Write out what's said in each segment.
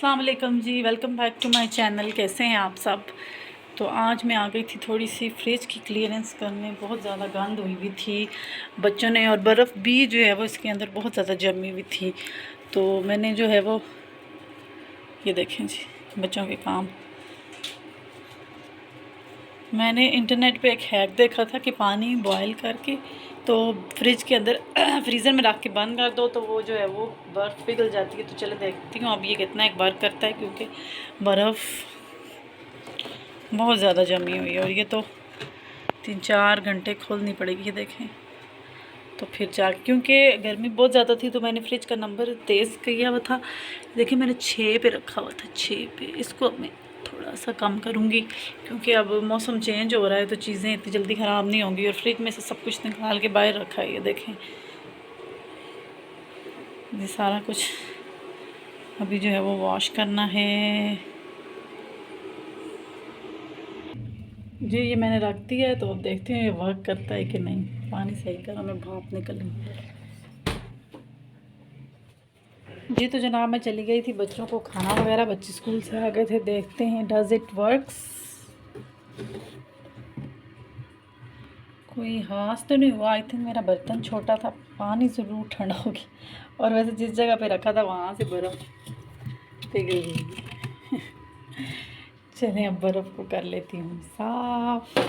अस्सलाम वालेकुम जी, welcome back to my channel. कैसे हैं आप सब। तो आज मैं आ गई थी थोड़ी सी फ्रिज की क्लियरेंस करने। बहुत ज़्यादा गंद हुई हुई थी बच्चों ने, और बर्फ़ भी जो है वो इसके अंदर बहुत ज़्यादा जमी हुई थी। तो मैंने जो है वो ये देखें जी बच्चों के काम। मैंने इंटरनेट पे एक हैक देखा था कि पानी बॉयल करके तो फ्रिज के अंदर फ्रीज़र में रख के बंद कर दो तो वो जो है वो बर्फ़ पिघल जाती है। तो चले देखती हूँ अब ये कितना एक बार करता है, क्योंकि बर्फ़ बहुत ज़्यादा जमी हुई है और ये तो 3-4 घंटे खोलनी पड़ेगी। ये देखें तो फिर जा, क्योंकि गर्मी बहुत ज़्यादा थी तो मैंने फ्रिज का नंबर तेज़ किया हुआ था। देखिए मैंने 6 पे रखा हुआ था, 6 पे। इसको अब मैं थोड़ा सा कम करूँगी क्योंकि अब मौसम चेंज हो रहा है तो चीज़ें इतनी जल्दी ख़राब नहीं होंगी। और फ्रिज में से सब कुछ निकाल के बाहर रखा है। ये देखें ये सारा कुछ अभी जो है वो वॉश करना है जी। ये मैंने रख दिया है तो अब देखते हैं ये वर्क करता है कि नहीं। पानी सही करा, मैं भाप निकल जी। तो जनाब मैं चली गई थी बच्चों को खाना वगैरह, बच्चे स्कूल से आ गए थे। देखते हैं डज इट वर्क्स। कोई हाथ तो नहीं हुआ। आई थिंक मेरा बर्तन छोटा था, पानी ज़रूर ठंडा हो गया। और वैसे जिस जगह पे रखा था वहाँ से बर्फ़ पिघल गई। चलिए अब बर्फ़ को कर लेती हूँ साफ़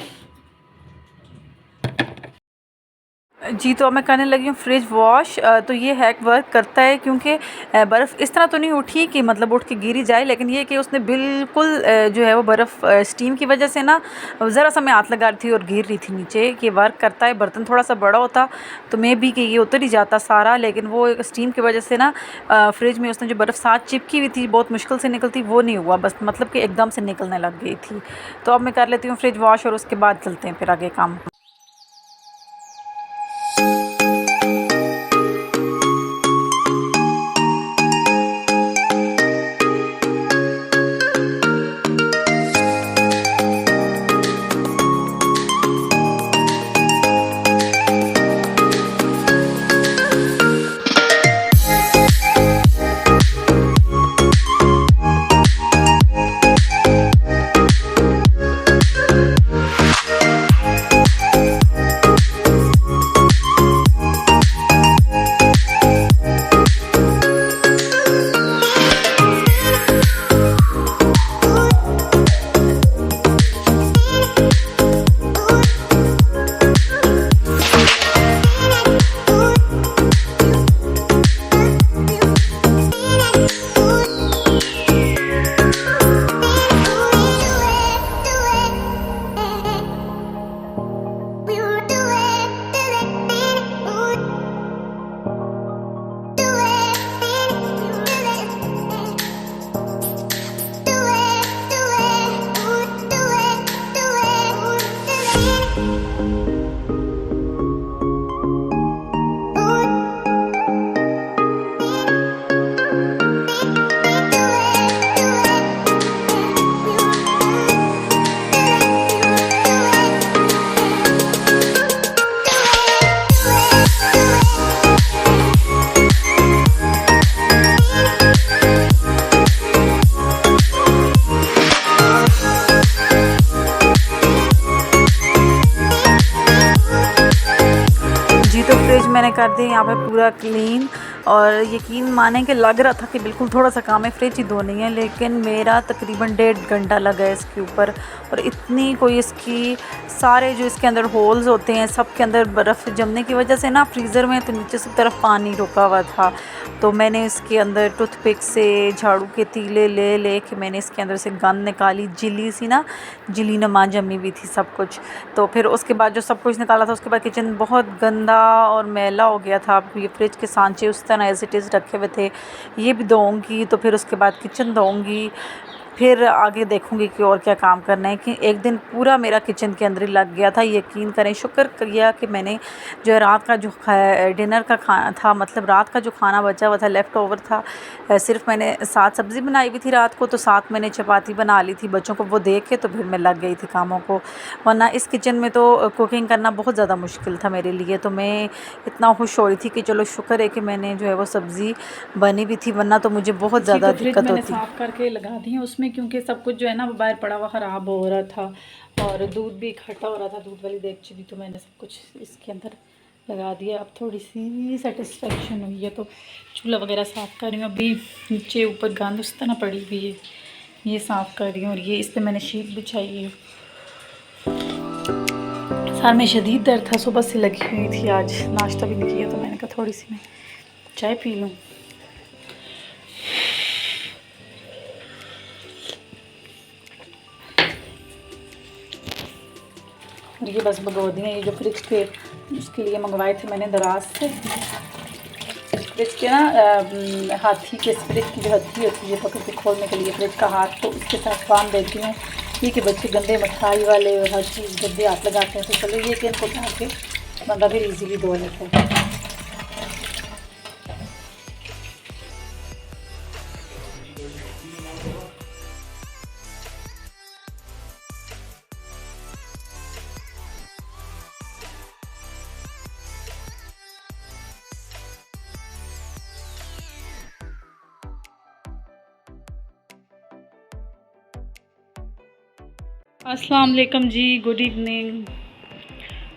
जी। तो अब मैं करने लगी हूँ फ्रिज वॉश। तो ये हैक वर्क करता है क्योंकि बर्फ़ इस तरह तो नहीं उठी कि मतलब उठ के गिरी जाए, लेकिन ये कि उसने बिल्कुल जो है वो बर्फ़ स्टीम की वजह से ना ज़रा सा मैं हाथ लगा रही थी और गिर रही थी नीचे। कि वर्क करता है। बर्तन थोड़ा सा बड़ा होता तो मे भी कि ये उतर ही जाता सारा, लेकिन वो स्टीम की वजह से ना फ्रिज में उसने जो बर्फ़ साथ चिपकी हुई थी बहुत मुश्किल से निकलती, वो नहीं हुआ। बस मतलब कि एकदम से निकलने लग गई थी। तो अब मैं कर लेती हूँ फ्रिज वॉश और उसके बाद चलते हैं फिर आगे काम। फ्रिज मैंने कर दिया यहाँ पे पूरा क्लीन। और यकीन माने कि लग रहा था कि बिल्कुल थोड़ा सा काम है, फ्रिज ही धोनी है, लेकिन मेरा तकरीबन 1.5 घंटा लगा है इसके ऊपर। और इतनी कोई इसकी सारे जो इसके अंदर होल्स होते हैं सब के अंदर बर्फ़ जमने की वजह से ना फ्रीज़र में तो नीचे से तरफ पानी रुका हुआ था। तो मैंने इसके अंदर टूथपिक से झाड़ू के तीले ले ले के मैंने इसके अंदर से गंद निकाली। जिली सी ना जिली नमा जमी हुई थी सब कुछ। तो फिर उसके बाद जो सब कुछ निकाला था उसके बाद किचन बहुत गंदा और मैला हो गया था। ये फ्रिज के सांचे उस तरह एज इट इज़ रखे हुए थे, ये भी धोऊंगी। तो फिर उसके बाद किचन धोऊंगी, फिर आगे देखूँगी कि और क्या काम करना है। कि एक दिन पूरा मेरा किचन के अंदर ही लग गया था। यकीन करें, शुक्र किया कि मैंने जो है रात का जो डिनर का खाना था, मतलब रात का जो खाना बचा हुआ था, लेफ़्ट ओवर था, सिर्फ मैंने साथ सब्ज़ी बनाई हुई थी रात को, तो साथ मैंने चपाती बना ली थी बच्चों को वो दे के, तो फिर मैं लग गई थी कामों को। वरना इस किचन में तो कुकिंग करना बहुत ज़्यादा मुश्किल था मेरे लिए। तो मैं इतना खुश हो रही थी कि चलो शुक्र है कि मैंने जो है वो सब्ज़ी बनी भी थी, वरना तो मुझे बहुत जी, ज़्यादा तो फ्रिज दिक्कत मैंने होती। साफ़ करके लगा दी है उसमें, क्योंकि सब कुछ जो है ना वो बाहर पड़ा हुआ ख़राब हो रहा था, और दूध भी इकट्ठा हो रहा था, दूध वाली देगची भी, तो मैंने सब कुछ इसके अंदर लगा दिया। अब थोड़ी सी सेटिस्फेक्शन हुई है, तो चूल्हा वगैरह साफ़ कर रही हूँ। अभी नीचे ऊपर गंद उस तरह पड़ी हुई है, ये साफ़ कर रही हूँ, और ये इस पर मैंने शीट बिछाई है। सर में शदीद दर्द था, सुबह से लगी हुई थी, आज नाश्ता भी नहीं किया, तो मैंने कहा थोड़ी सी मैं चाय पी लूँ। और ये बस भगोदियाँ, ये जो फ्रिज के उसके लिए मंगवाए थे मैंने दराज से, फ्रिज के ना हाथी के, फ्रिज की जो हथी होती है पकड़ के खोलने के लिए फ्रिज का हाथ, तो उसके साथ बांध देती हूँ। ये कि बच्चे गंदे मिठाई वाले और हर चीज़ गंदे हाथ लगाते हैं, तो चलो ये कि इनको उठा के बंदा फिर ईजीली धो लेता है। अस्सलाम वालेकुम जी, गुड इवनिंग,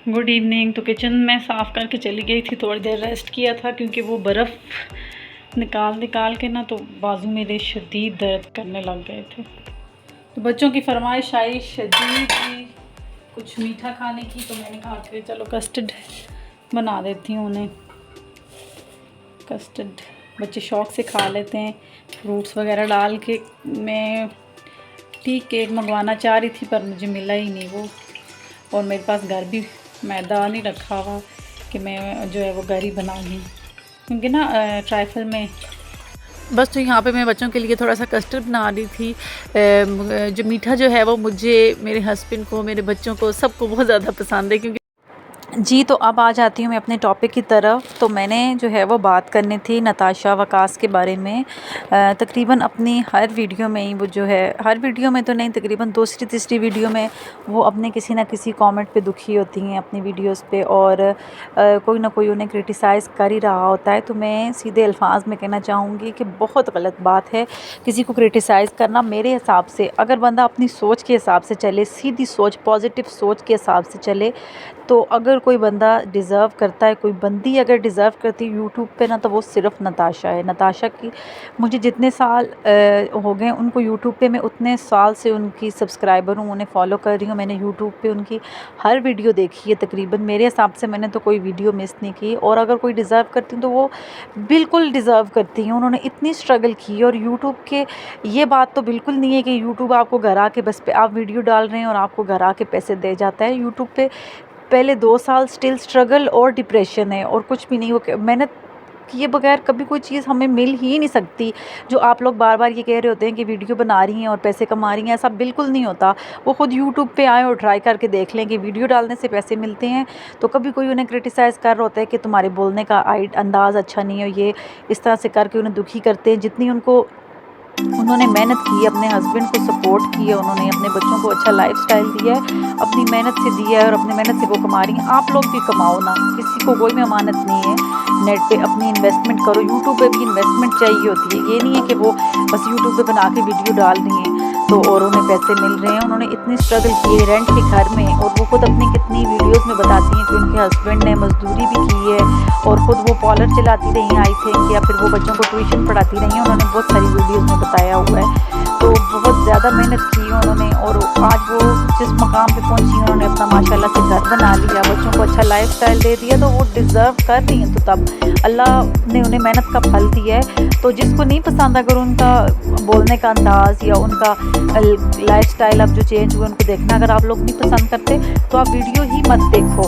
गुड इवनिंग। तो किचन में साफ़ करके चली गई थी, थोड़ी देर रेस्ट किया था, क्योंकि वो बर्फ़ निकाल के ना तो बाजू मेरे शदीद दर्द करने लग गए थे। तो बच्चों की फरमाइश आई शदीद की कुछ मीठा खाने की, तो मैंने कहा कि चलो कस्टर्ड बना देती हूँ उन्हें। कस्टर्ड बच्चे शौक़ से खा लेते हैं, फ्रूट्स वगैरह डाल के। मैं टी केक मंगवाना चाह रही थी, पर मुझे मिला ही नहीं वो, और मेरे पास घर भी मैदा नहीं रखा हुआ कि मैं जो है वो घर ही बना लूँ, क्योंकि ना ट्राइफल में बस। तो यहाँ पे मैं बच्चों के लिए थोड़ा सा कस्टर्ड बना रही थी। जो मीठा जो है वो मुझे, मेरे हस्बैंड को, मेरे बच्चों को, सबको बहुत ज़्यादा पसंद है। क्योंकि जी, तो अब आ जाती हूँ मैं अपने टॉपिक की तरफ। तो मैंने जो है वो बात करनी थी नताशा वकास के बारे में। तकरीबन अपनी हर वीडियो में ही वो जो है, हर वीडियो में तो नहीं, तकरीबन दूसरी तीसरी वीडियो में वो अपने किसी ना किसी कमेंट पे दुखी होती हैं अपनी वीडियोस पे, और कोई ना कोई उन्हें क्रिटिसाइज़ कर ही रहा होता है। तो मैं सीधे अल्फाज में कहना चाहूँगी कि बहुत गलत बात है किसी को क्रिटिसाइज़ करना। मेरे हिसाब से अगर बंदा अपनी सोच के हिसाब से चले, सीधी सोच, पॉजिटिव सोच के हिसाब से चले, तो अगर कोई बंदा डिज़र्व करता है, कोई बंदी अगर डिज़र्व करती है यूट्यूब पे ना, तो वो सिर्फ नताशा है। नताशा की मुझे जितने साल हो गए उनको यूट्यूब पे, मैं उतने साल से उनकी सब्सक्राइबर हूँ, उन्हें फॉलो कर रही हूँ। मैंने यूट्यूब पे उनकी हर वीडियो देखी है तकरीबन, मेरे हिसाब से मैंने तो कोई वीडियो मिस नहीं की। और अगर कोई डिज़र्व करती हूँ तो वो बिल्कुल डिज़र्व करती हैं। उन्होंने इतनी स्ट्रगल की, और यूट्यूब के ये बात तो बिल्कुल नहीं है कि यूट्यूब आपको घर आके बस पे आप वीडियो डाल रहे हैं और आपको घर आके पैसे दे जाता है। यूट्यूब पे पहले 2 साल स्टिल स्ट्रगल और डिप्रेशन है, और कुछ भी नहीं। वो मेहनत किए बगैर कभी कोई चीज़ हमें मिल ही नहीं सकती। जो आप लोग बार बार ये कह रहे होते हैं कि वीडियो बना रही हैं और पैसे कमा रही हैं, ऐसा बिल्कुल नहीं होता। वो खुद यूट्यूब पे आएँ और ट्राई करके देख लें कि वीडियो डालने से पैसे मिलते हैं। तो कभी कोई उन्हें क्रिटिसाइज़ कर रहा होता है कि तुम्हारे बोलने का अंदाज़ अच्छा नहीं है, ये इस तरह से करके उन्हें दुखी करते हैं। जितनी उन्होंने मेहनत की, अपने हस्बैंड को सपोर्ट किया, उन्होंने अपने बच्चों को अच्छा लाइफस्टाइल दिया है, अपनी मेहनत से दिया है, और अपनी मेहनत से वो कमा रही हैं। आप लोग भी कमाओ ना, किसी को कोई भी अमानत नहीं है। नेट पे अपनी इन्वेस्टमेंट करो, यूट्यूब पे भी इन्वेस्टमेंट चाहिए होती है। ये नहीं है कि वो बस यूट्यूब पे बना के वीडियो डाल रही हैं तो और उन्हें पैसे मिल रहे हैं। उन्होंने इतनी स्ट्रगल की है रेंट के घर में, और वो खुद अपनी कितनी वीडियोज़ में बताती हैं कि उनके हस्बैंड ने मजदूरी भी की है, और ख़ुद वो पार्लर चलाती रही आई थिंक, या फिर वो बच्चों को ट्यूशन पढ़ाती रही हैं। उन्होंने बहुत सारी वीडियोज़ में बताया हुआ है। तो बहुत ज़्यादा मेहनत की है उन्होंने, और आज वो जिस मकाम पे पहुंची हैं, उन्होंने अपना माशाल्लाह से घर बना लिया, बच्चों को अच्छा लाइफस्टाइल दे दिया, तो वो डिज़र्व कर रही हैं। तो तब अल्लाह ने उन्हें मेहनत का फल दिया है। तो जिसको नहीं पसंद, अगर उनका बोलने का अंदाज़ या उनका लाइफस्टाइल अब जो चेंज हुआ उनको देखना अगर आप लोग नहीं पसंद करते, तो आप वीडियो ही मत देखो।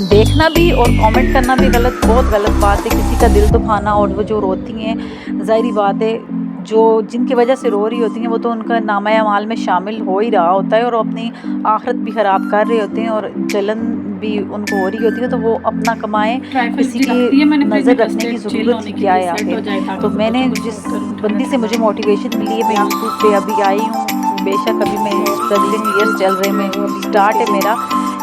देखना भी और कमेंट करना भी गलत, बहुत गलत बात है। किसी का दिल दुखाना, और वो जो रोती हैं, ज़ाहिरी बात है जो जिनकी वजह से रो रही होती हैं वो तो उनका नामा अमाल में शामिल हो ही रहा होता है और अपनी आखिरत भी ख़राब कर रहे होते हैं और जलन भी उनको हो रही होती है, तो वो अपना कमाएं, किसी की नज़र रखने की ज़रूरत ही क्या है आखिर। तो मैंने जिस बंदी से मुझे मोटिवेशन मिली है, मैं यूट्यूब पे अभी आई हूँ, बेशक अभी मैं स्ट्रगलिंग ईयर्स चल रहे हैं, मैं अभी स्टार्ट है मेरा,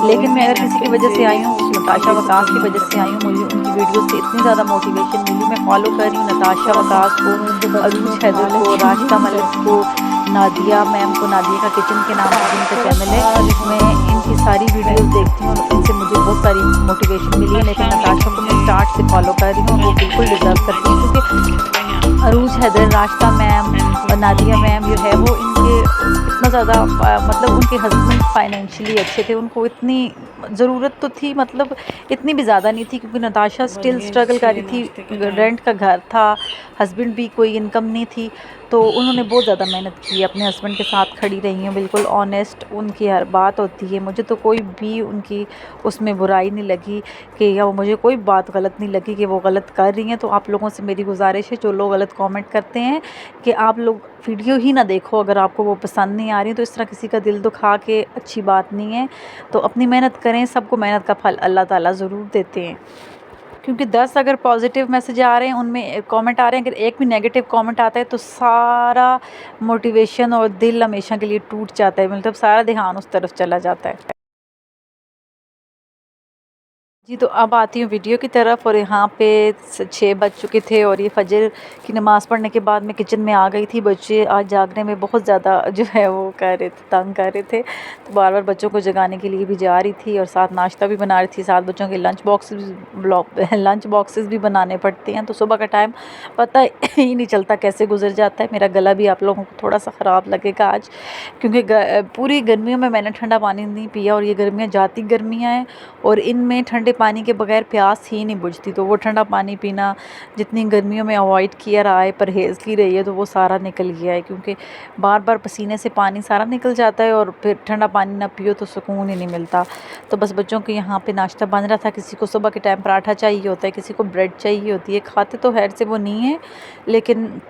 लेकिन मैं अगर किसी की वजह से आई हूँ, नताशा वकास की वजह से आई हूँ। मुझे उनकी वीडियो से इतनी ज़्यादा मोटिवेशन मिली, मैं फॉलो कर रही हूँ नताशा वकास को, अरूज हैदर को, राशिदा मलिक को, नादिया मैम को, नादिया का किचन के नाम से उनका चैनल है। मैं इनकी सारी वीडियोस देखती हूँ और इनसे मुझे बहुत सारी मोटिवेशन मिली है, लेकिन नताशा को मैं स्टार्ट से फॉलो कर रही हूँ और वो बिल्कुल डिज़र्व करती हूँ, क्योंकि अरूज हैदर, राशिदा मैम और नादिया मैम जो है वो इनके इतना ज़्यादा मतलब उनके हस्बैंड फाइनेंशियली अच्छे थे, उनको इतनी ज़रूरत तो थी, मतलब इतनी भी ज़्यादा नहीं थी, क्योंकि नताशा स्टिल स्ट्रगल कर रही थी, रेंट का घर था, हस्बैंड भी कोई इनकम नहीं थी, तो उन्होंने बहुत ज़्यादा मेहनत की, अपने हस्बैंड के साथ खड़ी रही हैं, बिल्कुल ऑनेस्ट उनकी हर बात होती है। मुझे तो कोई भी उनकी उसमें बुराई नहीं लगी कि, या मुझे कोई बात गलत नहीं लगी कि वो गलत कर रही हैं। तो आप लोगों से मेरी गुजारिश है, जो लोग गलत कमेंट करते हैं, कि आप लोग वीडियो ही ना देखो, अगर आपको वो पसंद नहीं आ रही, तो इस तरह किसी का दिल दुखा के अच्छी बात नहीं है। तो अपनी मेहनत करें, सबको मेहनत का फल अल्लाह ताला ज़रूर देते हैं, क्योंकि 10 अगर पॉजिटिव मैसेज आ रहे हैं, उनमें कमेंट आ रहे हैं, अगर एक भी नेगेटिव कमेंट आता है तो सारा मोटिवेशन और दिल हमेशा के लिए टूट जाता है, मतलब सारा ध्यान उस तरफ चला जाता है। जी, तो अब आती हूँ वीडियो की तरफ, और यहाँ पे 6 बज चुके थे और ये फजर की नमाज़ पढ़ने के बाद मैं किचन में आ गई थी। बच्चे आज जागने में बहुत ज़्यादा जो है वो कर रहे थे, तंग कर रहे थे, तो बार बार बच्चों को जगाने के लिए भी जा रही थी और साथ नाश्ता भी बना रही थी, साथ बच्चों के लंच बॉक्सेस भी बनाने पड़ते हैं। तो सुबह का टाइम पता ही नहीं चलता कैसे गुजर जाता है। मेरा गला भी आप लोगों को थोड़ा सा ख़राब लगेगा आज, क्योंकि पूरी गर्मियों में मैंने ठंडा पानी नहीं पिया, और ये गर्मियाँ जाती गर्मियाँ हैं और इनमें ठंडे पानी के बगैर प्यास ही नहीं बुझती। तो वो ठंडा पानी पीना जितनी गर्मियों में अवॉइड किया रहा है, परहेज़ की रही है, तो वो सारा निकल गया है, क्योंकि बार बार पसीने से पानी सारा निकल जाता है और फिर ठंडा पानी ना पियो तो सुकून ही नहीं मिलता। तो बस बच्चों के यहाँ पे नाश्ता बन रहा था, किसी को सुबह के टाइम पराठा चाहिए होता है, किसी को ब्रेड चाहिए होती है, खाते तो खैर से वो नहीं है, लेकिन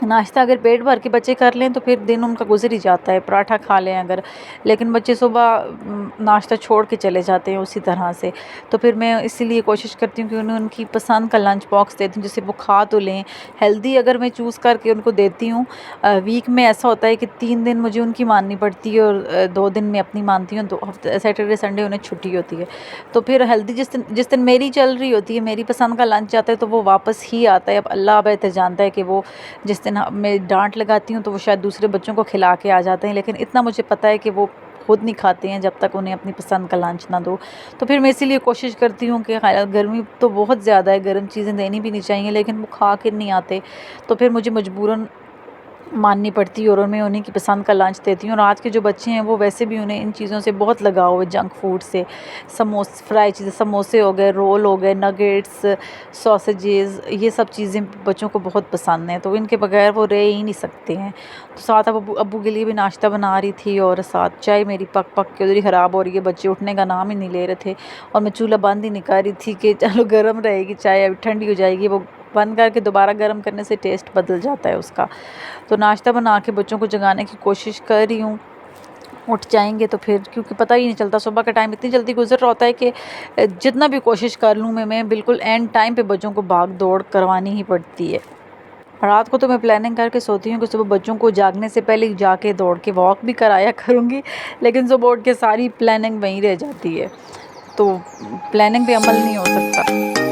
नाश्ता अगर पेट भर के बच्चे कर लें तो फिर दिन उनका गुजर ही जाता है, पराठा खा लें अगर, लेकिन बच्चे सुबह नाश्ता छोड़ के चले जाते हैं उसी तरह से। तो फिर मैं इसीलिए कोशिश करती हूँ कि उन्हें उनकी पसंद का लंच बॉक्स देती हूँ, जिससे वो खा तो लें। हेल्दी अगर मैं चूज़ करके उनको देती हूँ, वीक में ऐसा होता है कि 3 दिन मुझे उनकी माननी पड़ती है और 2 दिन मैं अपनी मानती हूँ, 2 हफ्ते सैटरडे संडे उन्हें छुट्टी होती है। तो फिर हेल्दी जिस दिन मेरी चल रही होती है, मेरी पसंद का लंच आता है, तो वो वापस ही आता है। अब अल्लाह बेहतर जानता है कि वो जिस दिन मैं डांट लगाती हूँ तो वो शायद दूसरे बच्चों को खिला के आ जाते हैं, लेकिन इतना मुझे पता है कि वो खुद नहीं खाते हैं जब तक उन्हें अपनी पसंद का लंच ना दो। तो फिर मैं इसीलिए कोशिश करती हूँ कि गर्मी तो बहुत ज़्यादा है, गर्म चीज़ें देनी भी नहीं चाहिए, लेकिन वो खा के नहीं आते, तो फिर मुझे मजबूरन माननी पड़ती है और मैं उन्हीं की पसंद का लंच देती हूँ। और आज के जो बच्चे हैं वो वैसे भी उन्हें इन चीज़ों से बहुत लगाव है, जंक फूड से, फ्राई चीज़ें, समोसे हो गए, रोल हो गए, नगेट्स, सॉसेजेस, ये सब चीज़ें बच्चों को बहुत पसंद हैं, तो इनके बगैर वो रह ही नहीं सकते हैं। तो साथ अब्बू के लिए भी नाश्ता बना रही थी और साथ चाय मेरी पक पक के उधर ही ख़राब हो रही है, बच्चे उठने का नाम ही नहीं ले रहे थे, और मैं चूल्हा बंद ही नहीं कर रही थी कि चलो गर्म रहेगी चाय, अभी ठंडी हो जाएगी। वो बंद करके दोबारा गर्म करने से टेस्ट बदल जाता है उसका। तो नाश्ता बना के बच्चों को जगाने की कोशिश कर रही हूँ, उठ जाएंगे तो फिर, क्योंकि पता ही नहीं चलता, सुबह का टाइम इतनी जल्दी गुजर रहा होता है कि जितना भी कोशिश कर लूँ मैं बिल्कुल एंड टाइम पे बच्चों को भाग दौड़ करवानी ही पड़ती है। रात को तो मैं प्लानिंग करके सोती हूँ कि सुबह बच्चों को जागने से पहले जाके दौड़ के वॉक भी कराया करूँगी, लेकिन सुबह उठ के सारी प्लानिंग वहीं रह जाती है, तो प्लानिंग पे अमल नहीं हो सकता।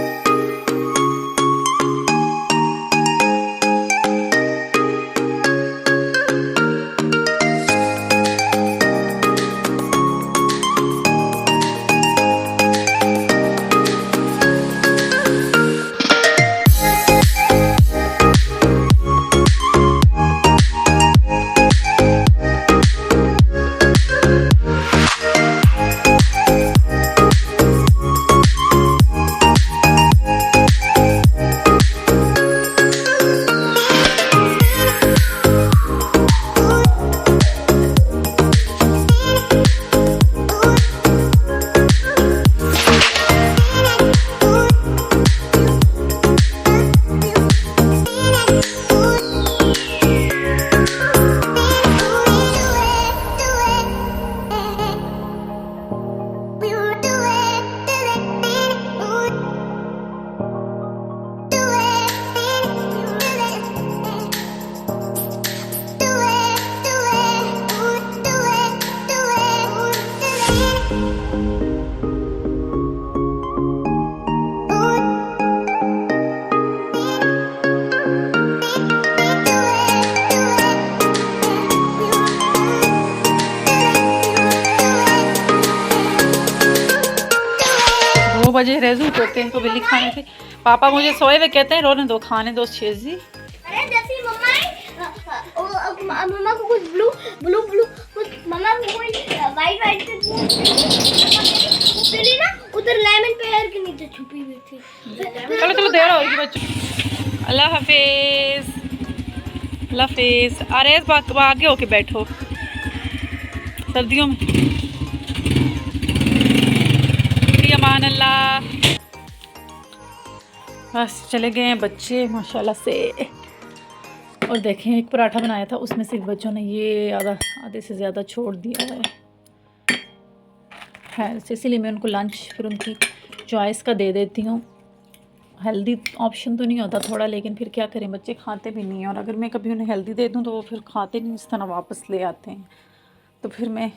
बजे रेजू होते हैं तो बिल्ली खाने थे। पापा मुझे सोए हुए कहते हैं रोने दो, खाने दो शेजी। अरे जैसे मम्मा को कुछ ब्लू ब्लू ब्लू कुछ मम्मा को कोई वाइट वाइट बिल्ली ना उधर लेमन पेड़ के नीचे छुपी हुई थी। चलो चलो देर होगी बच्चों। अल्लाह हाफिज, अल्लाह हाफिज। अरे इस बात आगे होके बैठो सर्दियों में। अमान अल्लाह। बस चले गए हैं बच्चे माशाल्लाह से। और देखें एक पराठा बनाया था उसमें से बच्चों ने ये आधे से ज़्यादा छोड़ दिया है इसीलिए मैं उनको लंच फिर उनकी चॉइस का दे देती हूँ। हेल्दी ऑप्शन तो नहीं होता थोड़ा, लेकिन फिर क्या करें बच्चे खाते भी नहीं हैं। और अगर मैं कभी उन्हें हेल्दी दे दूँ तो वो फिर खाते नहीं, इस तरह वापस ले आते हैं। तो फिर मैं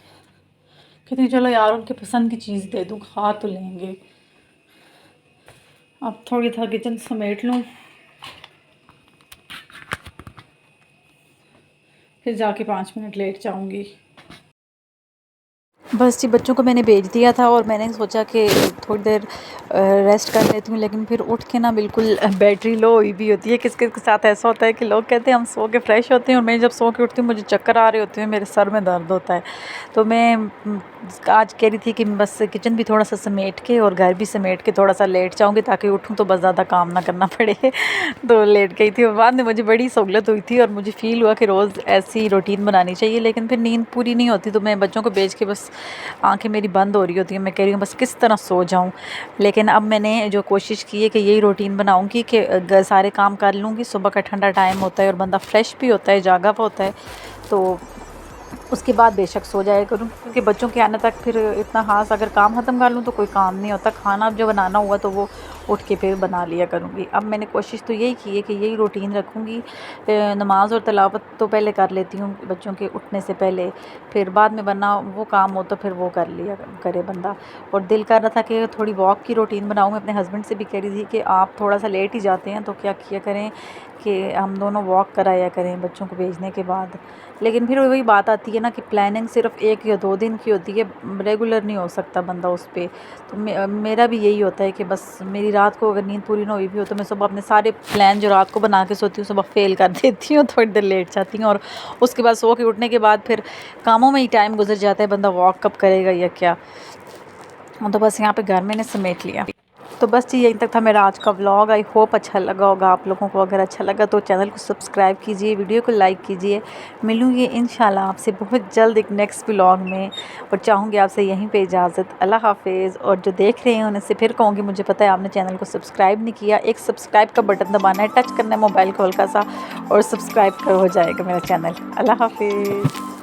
कहती हूँ चलो यार उनके पसंद की चीज़ दे दूँ, खा तो लेंगे। अब थोड़ी था किचन समेट लूँ, फिर जाके 5 मिनट लेट जाऊँगी। बस जी बच्चों को मैंने भेज दिया था और मैंने सोचा कि थोड़ी देर रेस्ट कर लेती हूँ, लेकिन फिर उठ के ना बिल्कुल बैटरी लो हुई भी होती है। किसके साथ ऐसा होता है कि लोग कहते हैं हम सो के फ्रेश होते हैं और मैं जब सो के उठती हूँ मुझे चक्कर आ रहे होते हैं, मेरे सर में दर्द होता है। तो मैं आज कह रही थी कि बस किचन भी थोड़ा सा समेट के और घर भी समेट के थोड़ा सा लेट जाऊँगी ताकि उठूँ तो बस ज़्यादा काम ना करना पड़े। तो लेट गई थी और बाद में मुझे बड़ी सहूलत हुई थी और मुझे फ़ील हुआ कि रोज़ ऐसी रूटीन बनानी चाहिए। लेकिन फिर नींद पूरी नहीं होती तो मैं बच्चों को भेज के बस आंखें मेरी बंद हो रही होती हैं, मैं कह रही हूँ बस किस तरह सो जाऊँ। लेकिन अब मैंने जो कोशिश की है कि यही रूटीन बनाऊँगी कि सारे काम कर लूँगी। सुबह का ठंडा टाइम होता है और बंदा फ्रेश भी होता है, जागा हुआ होता है, तो उसके बाद बेशक सो जाया करूँ क्योंकि बच्चों के आने तक फिर इतना ख़ास अगर काम ख़त्म कर लूँ तो कोई काम नहीं होता। खाना अब जो बनाना हुआ तो वो उठ के फिर बना लिया करूँगी। अब मैंने कोशिश तो यही की है कि यही रूटीन रखूँगी। नमाज़ और तिलावत तो पहले कर लेती हूँ बच्चों के उठने से पहले, फिर बाद में वरना वो काम हो तो फिर वो कर लिया करे बंदा। और दिल कर रहा था कि थोड़ी वॉक की रूटीन बनाऊँ। मैं अपने हस्बैंड से भी कह रही थी कि आप थोड़ा सा लेट ही जाते हैं तो क्या किया करें कि हम दोनों वॉक कराया करें बच्चों को भेजने के बाद। लेकिन फिर वही बात आती है ना कि प्लानिंग सिर्फ 1 या 2 दिन की होती है, रेगुलर नहीं हो सकता बंदा उस पे। तो मेरा भी यही होता है कि बस मेरी रात को अगर नींद पूरी ना हुई भी हो तो मैं सुबह अपने सारे प्लान जो रात को बना के सोती हूँ सुबह फेल कर देती हूँ, थोड़ी देर लेट जाती हूँ और उसके बाद सो के उठने के बाद फिर कामों में ही टाइम गुजर जाता है, बंदा वॉक कब करेगा या क्या। तो बस यहाँ पे घर मैंने समेट लिया। तो बस जी यहीं तक था मेरा आज का व्लॉग। आई होप अच्छा लगा होगा आप लोगों को। अगर अच्छा लगा तो चैनल को सब्सक्राइब कीजिए, वीडियो को लाइक कीजिए। मिलूँगी इंशाल्लाह आपसे बहुत जल्द एक नेक्स्ट व्लॉग में और चाहूँगी आपसे यहीं पे इजाज़त। अल्लाह हाफिज़। और जो देख रहे हैं उनसे फिर कहूँगी मुझे पता है आपने चैनल को सब्सक्राइब नहीं किया, एक सब्सक्राइब का बटन दबाना है, टच करना है मोबाइल को हल्का सा और सब्सक्राइब हो जाएगा मेरा चैनल। अल्लाह हाफिज़।